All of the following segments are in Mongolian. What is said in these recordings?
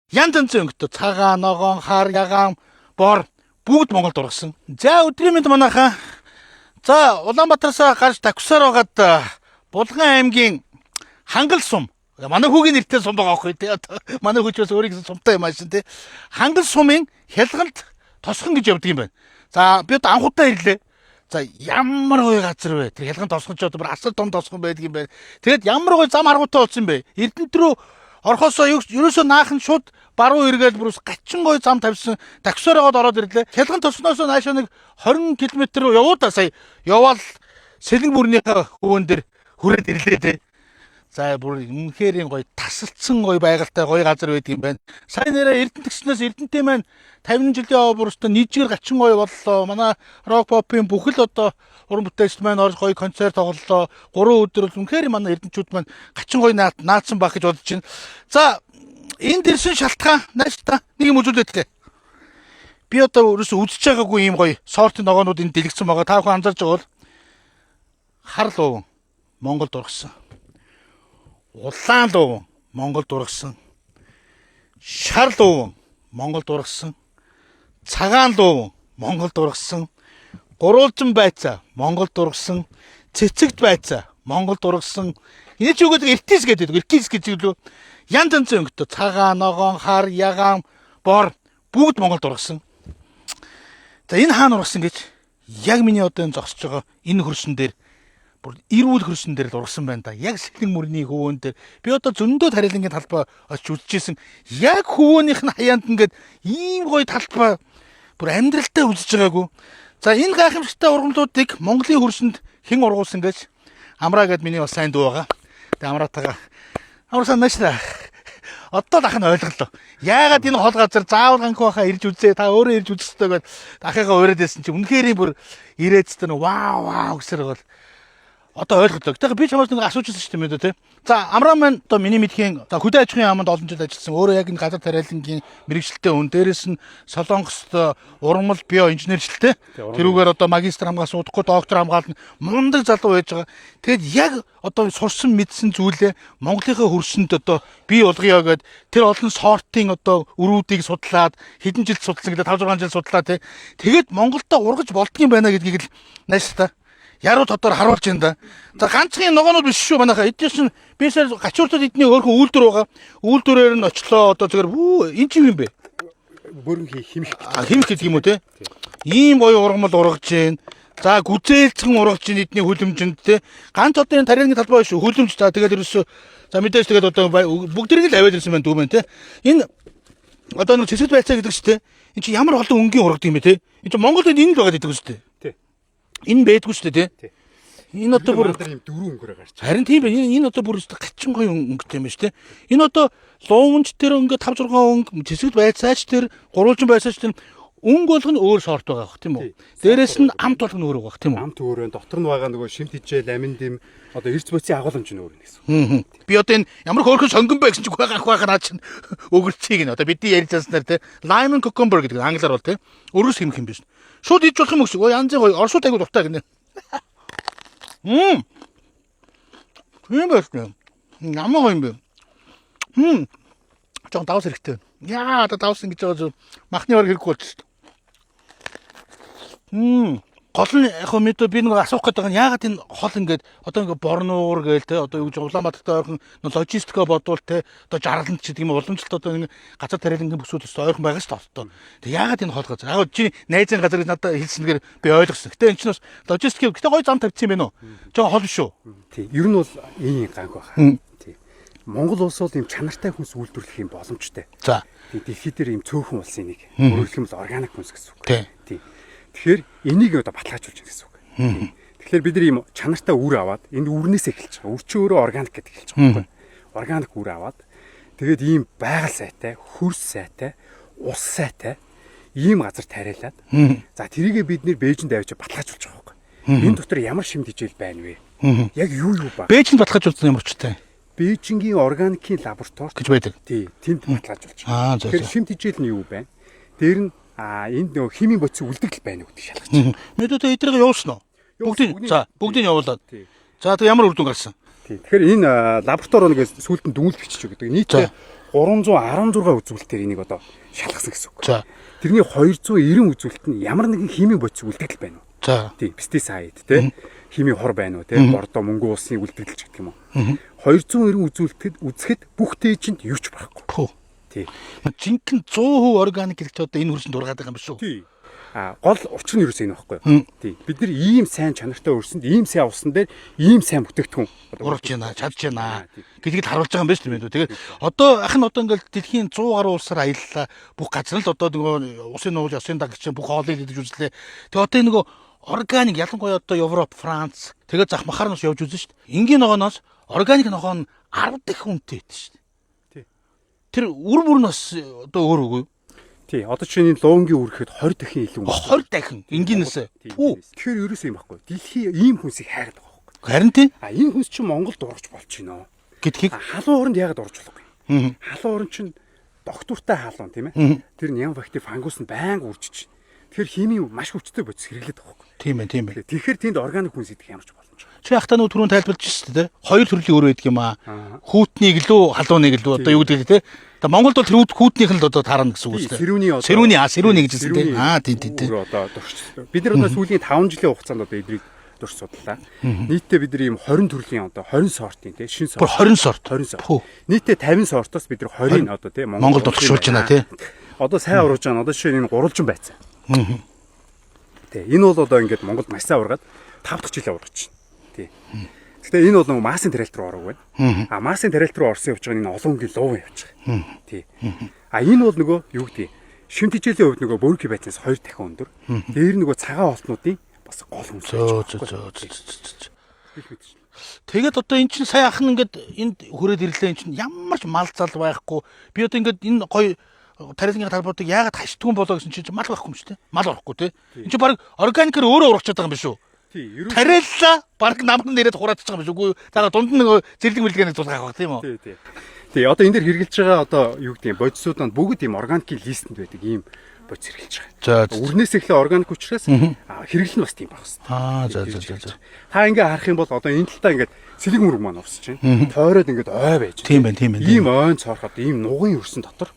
Янз янзын өнгөтэй цагаан, ногоон, хар, ягаан, бор бүгд Монголд ургасан. За өдрийн мэнд манайхаа. За Улаанбаатараас гарч таксаар байгаад Булган аймгийн Хангал сум. Манай хүүгийн нэртэй сум байгаа байхгүй тий. Манай хүүчээс өөрийн сумтай юм аашин тий. Хангал сумын хялгалд тосхон гэж явдаг юм байна. За би одоо анхудаа ирлээ. За ямар гоё газар вэ? Тэр хялган тосхон ч одоо бүр асар том тосхон байдаг юм байна. Тэгэд ямар гоё зам харгуутай болсон бэ? Эрдэнэт рүү орхосоо ерөөсөө наахан шууд баруун эргээл бүр гачин гоё зам тавьсан таксоор ороод ирлээ. Хялган тосноос наашаа нэг 20 км руу явуу та сая яваал Сэлэн бүрнийхээ хөвөн дээр хүрээд ирлээ те. За бүр үнэхээр гоё тасалдсан гоё байгальтай гоё газар байдаг юм байна. Сайн нэрээ Эрдэнэт гиснээс Эрдэнэтэй маань 50 жилийн оборстой нийтгээр гачин гоё боллоо. Манай рок попын бүхэл одоо уран бүтээлч маань орж гоё концерт тоглолоо. 3 өдөр үнэхээр манай эрдэнчүүд маань гачин гоё наадсан баг гэж бодож байна. За энэ дэрсэн шалтгаан нааштай нэг юм үзүүлээд тээ. Би одоо өөрөөсөө үзэж байгаагүй юм гоё сортын ногоонууд энэ дэлгэцсэн байгаа. Та бүхэн анзаарч байгаа бол хар луу Монголд ургасан. Улаан луу Монголд ургасан. Шар луу Монголд ургасан. Цагаан луу Монголд ургасан. Гурвалжин байцаа Монголд ургасан. Цэцэгд байцаа Монголд ургасан. Энэ ч үгээд эртис гэдэг. Эртис гэж юу? Янз янзын өнгөтэй цагаан, ногоон, хар, ягаан, бор бүгд Монголд ургасан. За энэ хаана ургасан гэж яг миний одоо энэ зогсож байгаа энэ хөрсөн дээр бүр эрүүл хөрсөн дээр л ургасан байна да. Яг Сэлэн мөрний хөвөн дээр би одоо зөндөө тарилангийн талбай очиж үзчихсэн. Яг хөвөөнийх нь хаяанд ингээд ийм гоё талбай бүр амьдралтай үзэж байгаагүй. За энэ гайхамшигтай ургамлуудыг Монголын хөрсөнд хэн ургуулсан гэж Амраа гэд миний бас сайн дүү байгаа. Тэгээ Амраатайгаа Амрасан наашраа. Одоо дахин ойлголоо. Яагаад энэ хол газар заавал ганх байхаа ирж үзээ. Та өөрөө ирж үзэх ёстой гэд ахыгаа ураад байсан чи үнэхээр бүр ирээд ч вау гэсэр бол одоо ойлголоо. Тэгэхээр би чамаас нэг асуужсэн шүү дээ тий. За Амраа маань одоо миний мэдхийн за хөдөө аж ахуйн яамд олон жил ажилласан. Өөрөө яг энэ газар тариалангийн мэрэгчлээ хүн. Дээрээс нь Солонгост ургамал био инженерчлээ. Тэрүүгээр одоо магистр хамгаалсан, удахгүй доктор хамгаална. Мундаг залуу байж байгаа. Тэгэд яг одоо сурсан мэдсэн зүйлээ Монголынхаа хөрсөнд одоо бий болгоё гэд тэр олон сортын одоо өрүүдийг судлаад хэдэн жил судалсан гэдэг 5 6 жил судлаа тий. Тэгэд Монголдо ургаж болдгийм байна гэдгийг л нааштай яруу тодор харуулж байна да. За ганцхан ногоонууд биш шүү манайхаа. Эдгээр чинь бисээр гачууртад эдний өөрхөн үйлдвэр байгаа. Үйлдвэрээр нь очлоо одоо зүгээр энэ чи юм бэ? Бүрэн химих. Химих гэдэг юм уу те? Ийм гоё ургамал ургаж гин. За гүзээлцэн ургаж гин эдний хүлэмжинд те. Ганц одоо энэ тарилгын талбай шүү. Хүлэмж та тэгээд ерөөсөө за мэдээж тэгээд одоо бүгдэрийг л аваад ирсэн байна дүү мэн те. Энэ одоо нэг цэцэд байцаа гэдэг шүү те. Энд чи ямар олон өнгийн ургад юм бэ те? Энд чи Монголд энэ л байгаа гэдэг шүү те. Энэ байдгүй шүү дээ тий. Энэ одоо бүр дөрөв өнгөөр гарч. Харин тийм байна. Энэ одоо бүр гачин гоё өнгөтэй юм шүү дээ. Энэ одоо луунч тэр өнгө 5 6 өнгө цэцэгд байцаач тэр гурвалжин байцаач тэр өнгө болгоно өөр сорт байгаа бах тийм үү. Дээрээс нь амт болгоно өөр байгаа тийм үү. Амт өөрөө дотор нь байгаа нөгөө шимт хижээл амин дэм одоо эрс боцын агуулмж нь өөр гэсэн. Би одоо энэ ямар хөөрхөн сонгон бэ гэсэн чи гайхах наа чинь өгөрцгийг нь одоо бидний ярьж байснаар тий. Lime cucumber гэдэг англиар бол тий. Өрөөс хэмэх юм биш. Шууд иж болох юм өгс. Янзын гоё орсууд айгу дуртай гинэ. Тийм байна. Ямар гоё юм бэ? Жон давс хэрэгтэй. Яа, одоо давс ингэж байгаа зү махны ор хэрэггүй болчих шүү. Гол нь яг хөө мэдээ би нэг асуух гэдэг нь яагаад энэ хол ингээд одоо ингээд борнуур гээл те одоо юу гэж Улаанбаатартай ойрхон логистикаа бодвол те одоо жаргаланд ч гэдэг юм уламжлалт одоо ингэ газар тариалангийн бүсүүд өстой ойрхон байгаа шүү дээ. Тэг яагаад энэ хол газар? Яг чи найзын газар гэж надад хэлсэнээр би ойлгосон. Гэтэ энэ ч бас логистик гэтэ гоё зам тавьчихсан юм байна уу? Жоо хол шүү. Тий. Ер нь бол энэ ганг байна. Тий. Монгол улс бол ийм чанартай хүнс үйлдвэрлэх юм боломжтой. За. Тий. Дэлхийд дээр ийм цөөхөн улсын нэг. Өөрөлдөх юм бол органик хүнс гэсэн үг. Тий. Тэгэхээр энийг одоо баталгаажуулж байгаа гэсэн үг. Тэгэхээр бид нар ийм чанартай үр аваад энэ үрнээс эхэлж байгаа. Үр чи өөрөө органик гэдэг эхэлж байгаа байхгүй. Органик үр аваад тэгээд ийм байгаль сайтай, хөрс сайтай, ус сайтай ийм газар тариалаад за тэрийгээ бид нэр Бээжинд авчиж баталгаажуулж байгаа байхгүй. Энэ дотор ямар шимт хижээл байна вэ? Яг юу ба? Бээжинд баталгаажуулсан ямар ч тай. Бээжингийн органикийн лаборатори гэж байдаг. Тий, тэнд баталгаажуулж байгаа. Тэгэхээр шимт хижээл нь юу байна? Дээр нь энд нөгөө химийн бодис үлдэгдэл байна уу гэж шалгаж. Мэдээдээ эдрийг явуулсан уу? Бүгдийг явуулаад. За тэг ямар үр дүн гарсан? Тэгэхээр энэ лаборатори нэгээс сүүлд нь дүнэлт бичиж өгдөг. Нийтдээ 316 үзүүлэлтээр энийг одоо шалгасан гэсэн үг. За. Тэрний 290 үзүүлэлт нь ямар нэгэн химийн бодис үлдэгдэл байна уу? За. Тийм, пестицид те. Химийн хор байна уу те? Бордоо мөнгө улсын үлдэгдэлч гэдэг юм уу? 290 үзүүлэлтэд үзэхэд бүх дээжинд юу ч байхгүй. Пүү. Тийм. Жинхэнэ 100% органик гэдэгт одоо энэ хүрсэн дургаад байгаа юм биш үү? Тийм. Гол учир нь юу гэсэн энэ байхгүй юу? Тийм. Бид нар ийм сайн чанартай өрсөнд, ийм сайн усан дээр ийм сайн бүтээгдэхүүн урж байна, чадж байна гэдгийг харуулж байгаа юм байна шүү дээ. Тэгээд одоо ахын одоо ингээл дэлхийн 100 гаруй улсаар аяллаа. Бүх газар л одоо нөгөө усын нууж, усын дагч бүх хоолыг идэж үзлээ. Тэгээд одоо нөгөө органик ялангуяа одоо Европ, Франц тэгээд зах махаар нь явж үзэн шүү дээ. Энгийн ногооноос органик ногоо нь 10 дахин үнэтэй байдаг шүү дээ. Тэр үр бүр нь бас одоо өөр үгүй. Тий, одоо чинь энэ луунгийн үргэхэд 20 дахин илүү. 20 дахин энгийнээс. Тэгэхээр ерөөсөө юм байхгүй. Дэлхий ийм хүнсийг хайгаад байгаа байхгүй. Харин тийм. Энэ хүнс чинь Монголд ургаж болж байна гэдгийг халуун оронд яагаад орж болохгүй. Халуун орон чинь доктортай халуун тийм ээ. Тэр ням бактери фангус нь байнга үржиж байна. Тэгэхээр химийн маш хүчтэй бодис хэрэглээд байгаа байхгүй. Тийм ээ, тийм ээ. Тэгэхээр тэнд органик хүнс идэх ямар ч боломжгүй. Чи ахтаа нөө түрүүн тайлбарлаж шүү дээ. Хоёр төрлийн өөр байдаг юм аа. Хүүтнийг лөө халууныг лөө одоо юу гэдэг те. Одоо Монголд бол тэр хүүтнийх нь л одоо таарна гэсэн үг шүү дээ. Сэрүүний гэж хэлсэн те. Тийм. Одоо бид нар одоо сүүлийн 5 жилийн хугацаанд одоо эдрийг дурч судлаа. Нийтдээ бид нар ийм 20 төрлийн одоо 20 сортын те шин сорт. 20 сорт. Нийтдээ 50 сортоос бид нар 20-ыг одоо те Монголд урагшуулж байна те. Одоо сайн ургаж байгаа. Одоо жишээ нь энэ гурвалжин байцаа. Тэ энэ бол одоо ингээд Монголд маш сайн ургаад 5 дахь жилээ ургаж байна. Тий. Гэхдээ энэ бол Марсын тарелт руу орох байна. Марсын тарелт руу орсон явж байгаа энэ олон өнгийн луу явж байгаа. Тий. Энэ бол нөгөө юу гэдэг шим тижээлийн хувьд нөгөө бөрки байцаас 2 дахин өндөр. Дээр нөгөө цагаан олтнуудын бас гол хүнс. Тэгээд одоо эн чинь сая ахна ингээд энд хүрээд ирлээ, эн чинь ямар ч мал зал байхгүй. Би одоо ингээд энэ гоё тарилгийн талбаруудыг яагаад хашдгүй болоо гэсэн чинь мал байхгүй юм шүү дээ. Мал орохгүй те. Энд чинь баг органикээр өөрөө урагчаад байгаа юм биш үү? Тий. Тарилла баг намд нэрээд хураадчих байгаа юм биш үү? Заага дунд нь нөгөө зэрлэг мэлгээнэ тулгаах баг тийм үү? Тий. Тий, одоо энэ дэр хэрэгжилж байгаа одоо юу гэдэг юм бодисууданд бүгд ийм органикийн листэнд байдаг ийм бодис хэрэгжилж байгаа. За. Үрнээс эхлээ органик учраас хэрэглэл нь бас тийм баг хэвээр. За. Та ингээ харах юм бол одоо энэ талтаа ингээд сэлэг мөрөг маань урсаж байна. Тойроод ингээд ой байж. Тийм байна. Ийм ойн цоорход ийм нугын өрсөн дотор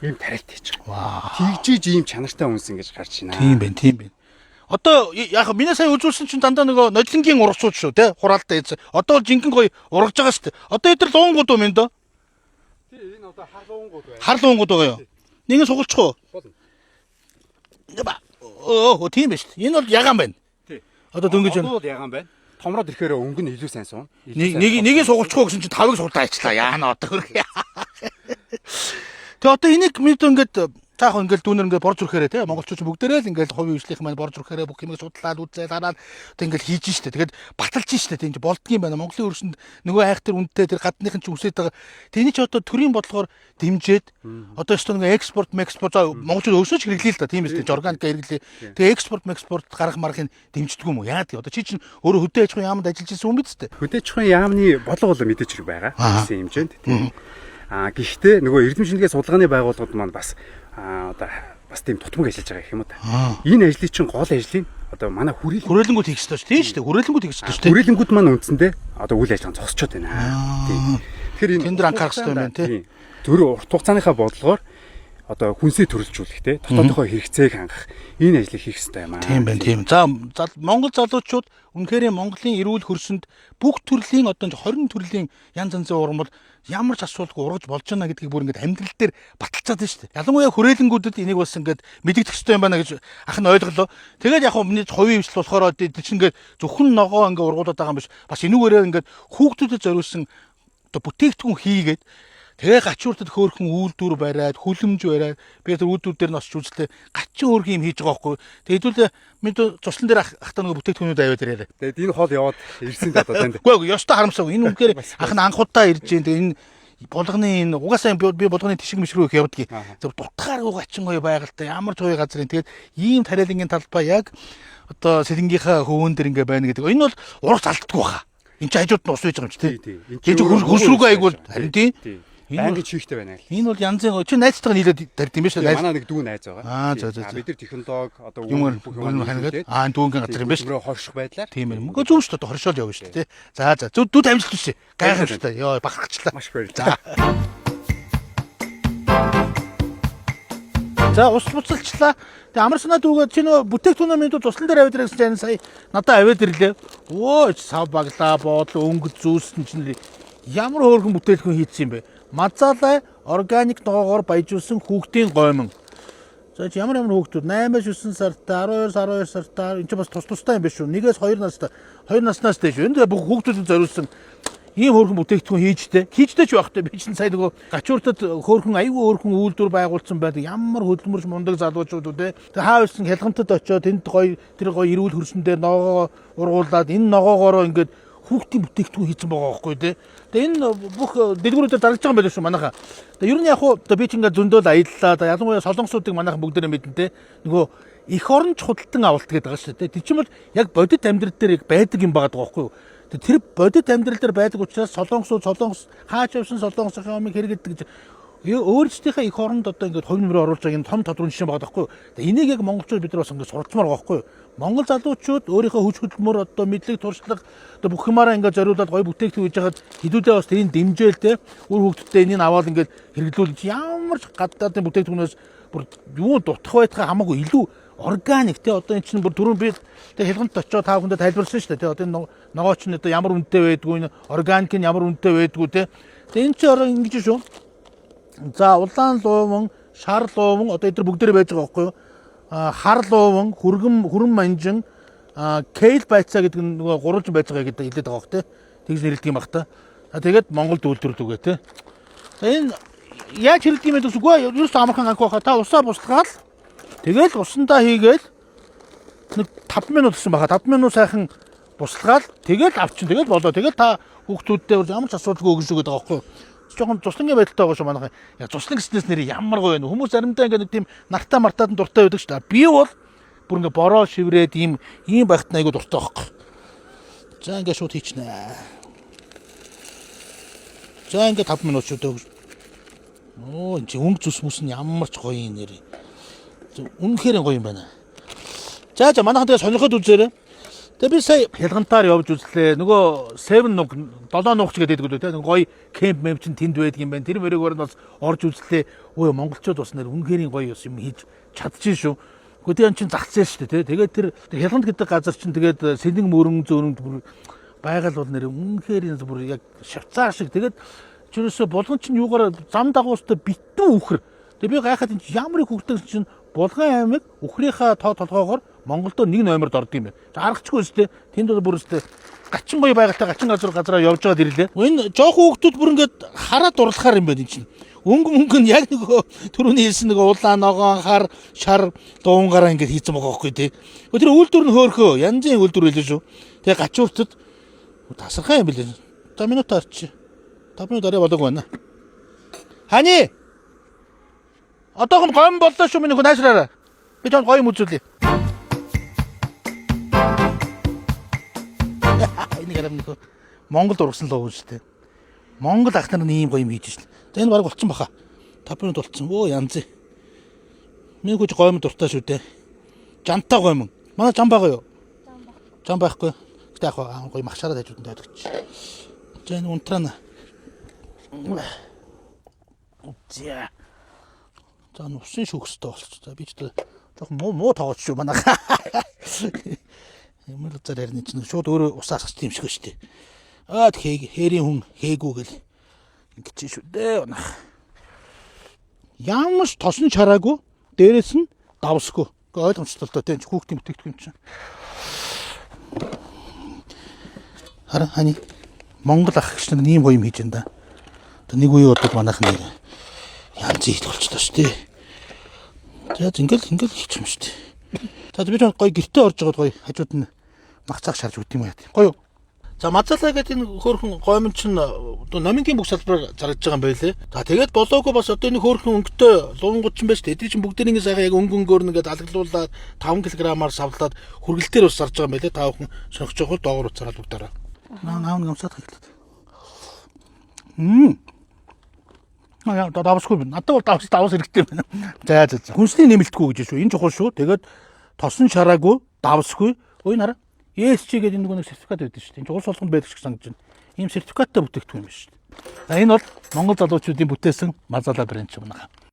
ийм тарилт хийж байгаа. Тэгжиж ийм чанартай хүнс ингэж гарч байна. Тийм байна. Одоо яг миний сая үзүүлсэн чинь дандаа нөгөө нодлонгийн урагшууд шүү те. Хураалтаа ийз. Одоо бол жинхэнэ гоё урагж байгаа шүү дээ. Одоо эдгээр луунгууд юм энэ доо. Тий, энэ одоо харлуунгууд байна. Харлуунгууд байгаа юу? Нэг нь сугалчих уу? Тийм биш. Энэ бол ягаан байна. Тий. Одоо дөнгөж байна. Одоо бол ягаан байна. Томроод ирэхээр өнгө нь илүү сайн суун. Нэг нь сугалчих уу гэсэн чинь 5-ыг сугалаа ичлаа. Яана одоо хөрх. Тэгээ одоо энийг мэд ингээд цаахан ингээд дүүнэр ингээд борж өрхөөрэй те монголчууд бүгдээрээ л ингээд хувийн хөгжлийнх маань борж өрхөөрэй бүх юмыг судлаад үзээ дараад одоо ингээд хийж штэ. Тэгээд баталж штэ. Тийм болдгийм байна. Монголын өрсөнд нөгөө айхтар үнэтэй тэр гадныхын ч үсээд байгаа. Тэний ч одоо төрийн бодлогоор дэмжиж одоо ёстой нөгөө экспорт монголчууд өөсөө ч хэрэглэе л да. Тийм үстэй органик хэрэглэе. Тэгээ экспорт гарах маргыг дэмждэг юм уу? Яагаад одоо чи чинь өөрөө хөдөө аж ахуйн яамд ажиллаж ирсэн хүн биз дээ. Хөдөө аж ахуйн яамны бодлого бол мэдээж хэрэг байгаа. Гэсэн хэмжээнд тийм. Гэхдээ нөгөө эрдэм шинжилгээ судалгааны байгууллагууд маань бас одоо бас тийм тутамг ажиллаж байгаа гэх юм уу та. Энэ ажлын чинь гол ажлын одоо манай хүрээлэнгүүд хийх ёстой шүү дээ. Тийм шүү дээ. Хүрээлэнгүүд хийх ёстой шүү дээ. Хүрээлэнгүүд маань үндсэндээ одоо үйл ажиллагаанд зогсчод байна. Тийм. Тэгэхээр энэ тендер анхаарах хэрэгтэй юм байна тий. Зөв урт хугацааныхаа бодлогоор одоо хүнсээ төрөлжүүлэх те дотоодынхоо хэрэгцээг хангах энэ ажлыг хийх хэрэгтэй юм аа. Тийм байна. За Монгол залуучууд үнэхээр Монголын эрүүл хөрсөнд бүх төрлийн одоо 20 төрлийн янз янзын уран бол ямар ч асуудалгүй ургаж болж байна гэдгийг бүр ингээд амьдрал дээр баталцаад байна шүү дээ. Ялангуяа хүрээлэнгүүдэд энийг бас ингээд мэдэгдэх хэрэгтэй юм байна гэж ах нь ойлголоо. Тэгээд яг миний хувийн хвшил болохоор чинь ингээд зөвхөн ногоо ингээд ургуулад байгаа юм биш. Бас энүүгээрээ ингээд хүүхдүүдэд зориулсан одоо бүтээгдэхүүн хийгээд тэгээ гачууртад хөөрхөн үйлдвэр бариад хүлэмж бариад би тэр үйлдвэр дээр нь очиж үзлээ гачин хөөрхөн юм хийж байгаа байхгүй. Тэгээ хэдүүлээ минь цуслан дээр ахтаа нөгөө бүтээгдэхүүнүүд аваад ирээрээ. Тэгээд энэ хоол яваад ирсэн даа танд. Үгүй ёстой харамсав. Энэ үнээр ах нь анхудаа ирж дээ. Энэ болгоны энэ угаасаа би болгоны тишиг мишрүү их явдгийг. Тэр дутгаар гачин гоё байгальтай ямар ч гоё газрын тэгээд ийм тариалангийн талбай яг одоо сэлэнгийнхаа хөвөн дээр ингээ байна гэдэг. Энэ бол урагш алддаггүй хаа. Энд чи хажууд нь ус үйж байгаа юм чи тий. Энд чи хөрсрүүгээ айгуул харин тий. Банк чийхтэй байна л. Энэ бол янзын чи найзтайгаа нийлээд тард юм биш үү? Манай нэг дүү найз байгаа. Бид нар технологи одоо бүх юм хангаад дүүнгийн газар юм биш. Өөрөө хорших байдлаар. Тийм ээ. Мөнгө зөв шүү дээ. Хоршоол явна шүү дээ. За дүүд амжилт хүсье. Гайхах шүү дээ. Йоо бахархчлаа. Маш баярлалаа. За ус буцалчлаа. Тэгээ амар санаа дүүгээд чи нөгөө бүтээгдэхүүнээ минь туслан дээр аваад ирэх гэсэн сая надад аваад ирлээ. Өө сав баглаа боодол өнгө зүүсэн чинь ямар хөөрхөн бүтээгдэхүүн хийсэн юм бэ? Мазалай органик ногоогоор баяжуулсан хүүхдийн гомон. За чи ямар хүүхдүүд 8-9 сартай 12 сартай энэ ч бас тустай юм биш үү? 1-2 настай 2 наснаас дээш. Энэ бүх хүүхдүүдэд зориулсан ийм хөөрхөн бүтээгдэхүүн хийжтэй ч байхтай. Би чинь сая нөгөө гачууртад хөөрхөн аюу хөөрхөн үйлдвэр байгуулсан байдаг. Ямар хөдөлмөрч мундаг залуучууд үү те. Тэгээ хаа байсан хялгамтад очиод тэнд гоё тэр гоё эрүүл хөрсөн дээр ногоо ургуулад энэ ногоогоороо ингээд хүүхдийн бүтээгдэхүүн хийсэн байгаа байхгүй те. Тэгээ энэ бүх дэлгүүрүүдэд дарагдж байгаа юм байна шүү манайхаа. Тэгээ ер нь яг хуу би ч ингээд зөндөөл аяллаа. Ялангуяа солонгосуудыг манайхан бүгдээрээ мэднэ те. Нөгөө эх оронч худалдан авалт гэдэг байгаа шүү те. Тэр чинь бол яг бодит амьдрал дээр яг байдаг юм байгаа байхгүй юу? Тэр бодит амьдрал дээр байдаг учраас солонгос хаач явсан солонгосын амыг хэрэгэдэг гэж өөрсдийнхээ эх оронд одоо ингээд хувь нэмрээ оруулж байгаа энэ том тодорхой жишээ байгаа байхгүй. Энийг яг монголчууд бид нар бас ингээд суралцмаар байгаа байхгүй. Монгол залуучууд өөрийнхөө хүч хөдөлмөр одоо мэдлэг туршлага одоо бүх юмараа ингээд зориулаад гоё бүтээгдэхүүн хийж хагаад хэдүүдээ бас тэрийг дэмжээл те үр хөвгтдээ энийг аваад ингээд хэрэглүүлж ямар ч гадаадын бүтээгдэхүүнээс бүр юу дутах байтгаа хамаагүй илүү органик те одоо эн чинь бүр түрүүн би тэг хэлгэнт очиод таа хүндээ тайлбарласан шүү дээ те одоо ногооч нь одоо ямар үнэтэй байдгүй энэ органик нь ямар үнэтэй байдгүй те энэ чинь ороо ингэж шүү. За улаан лууван, шар лууван одоо эдгээр бүгдээрээ байж байгаа байхгүй юу? Хар лууван, хүрэн манжин, кейл байцаа гэдэг нөгөө гурвалж байж байгаа гэдэг хэлээд байгаа хөөх те. Тэгж нэрлэдэг юм бах та. Тэгээд Монголд үйлдвэрлэдэг үгээ те. Энэ яаж хэрэглэдэг юм бэ гэсүгөө юу ч амархан анх байхаа та усаа бусгаал. Тэгэл усандаа хийгээл нэг 5 минут гэсэн баха 5 минут сайхан бусгаал. Тэгэл авчин тэгэл болоо. Тэгэл та хүүхдүүдтэй ямар ч асуудалгүй өгнө шүү гэдэг байгаа байхгүй юу? Жохон цуслангийн байдалтай байгаа шүү манайхаа. Яг цуслан гэснээс нэр ямар гоё вэ? Хүмүүс заримдаа ингээд нэг тийм нартаа мартаад дуртай байдаг шүү дээ. Би бол бүр ингээд бороо шиврээд ийм байхад айгуу дуртай байхгүй. За ингээд шууд хийчихнэ. За ингээд 5 минут шүү дээ. Оо энэ өнгө зүс мүс нь ямар ч гоё юм нэр. Үнэхээр гоё юм байна. За манайхан тэгээ сонирхоод үзээрэй. Тэгээ би сая хялгантаар явж үзлээ. Нөгөө 7 нуг ч гэдэг үү те. Гоё кемп мэм чин тэнд байдаг юм байна. Тэр мөрөөр нь бас орж үзлээ. Өө монголчууд бас нэр үнэхээр гоё юм хийж чадчихжээ шүү. Гэхдээ энэ чин зах зээл шүү дээ те. Тэгээд тэр хялгант гэдэг газар чин тэгээд сэлэн мөрөн зөөрөнд бүр байгаль бол нэр үнэхээр бүр яг Швейцар шиг тэгээд чирээсээ болгон чин юугаар зам дагуустай битүү үхэр. Тэгээ би гайхаад энэ ямар их хөвгтэй чин Булган аймаг үхрийнхаа тоо толгоогоор Монголдо 1 номерд ордог юм байна. Аргачгүй үстэй. Тэнд бол бүр үстэй гачин гоё байгальтай гачин газараа явж байгаад ирлээ. Энэ жоохон хүүхдүүд бүр ингээд хараад дурлахаар юм байна энэ чинь. Өнгө нь яг нөгөө түрүүний хэлсэн нөгөө улаан ногоон хар шар дуунгараа ингээд хийцэн байгаа байхгүй тий. Тэр үйлдвэр нь хөөхөө янзын үйлдвэр байлээ шүү. Тэгээ гачууртад тасархаа юм билээ. За минут орчих. 5 минут арай болоог байна. Хани одоохон гом боллоо шүү минь найсраараа. Би тань гоё юм үзүүлье. Энийг харам нэг Монгол ургасан л уу шүү дээ. Монгол ах нар нь ийм гоё юм хийж шл. За энэ баг болцсон баха. 5 минут болцсон. Өө янз. Миний хүч гоё юм дуртай шүү дээ. Жантаа гоё юм. Манай жам байгаа юу? Жам байхгүй. Гэтэ яг гоё махшараад хажууд нь байдаг чи. За энэ унтрана. За. За усын шүүхстэй болчих. За би ч жоохон муу тоогооч шүү манайхаа. Ямар зараар нэг чинь шууд өөрөө усаас гисч юм шиг шүү дээ. Хээрийн хүн хээгүү гэл ингэж шүү дээ манайх. Ямар ч тосон чараагүй дээрэс нь давсгүй. Ойлгомжтой л доо тийм хүүхдийн бүтээгдэхүүн чинь. Харин хани Монгол ах гэж нэг ийм гоё юм хийж энэ да. Нэг үе удаад манайхан нэр янз их болчихлоо шүү дээ. За ингээл хийчих юм шүү дээ. За би ч гоё гэртээ орж байгаад гоё хажууд нь мах цаг шарж өгд юм яа. Гоё. За мазалаа гэдэг энэ хөөрхөн гомн чинь одоо номингийн бүх салбараар зарагдж байгаа юм байлээ. За тэгээд болоогүй бас одоо энэ хөөрхөн өнгөтэй луунгууд ч юм байж тээ. Эдгээр чинь бүгдээр ингэ сайхан яг өнгөнгөөр нэгээд алгалуулаад 5 кг-аар савлаад хүргэлтээр ус зарж байгаа юм байлээ. Та бүхэн сонирхож байгаа бол доогоор уцаараад бүгдээрээ. Наав нэг амсаад хэлээд. Аа давсгүй байна. Надад бол давс хэрэгтэй байна. За. Хүнсний нэмэлтгүй гэж шүү. Энэ чухал шүү. Тэгээд тосон шараагүй, давсгүй. Ой нараа. ESG гэдэг нэг сертификат байдаг шүү дээ. Энэ чухал солонгонд байдаг шиг санагдаж байна. Ийм сертификаттай бүтээгдэхүүн юм шүү дээ. За энэ бол Монгол залуучуудын бүтээсэн мазалаа брэнд юм байна.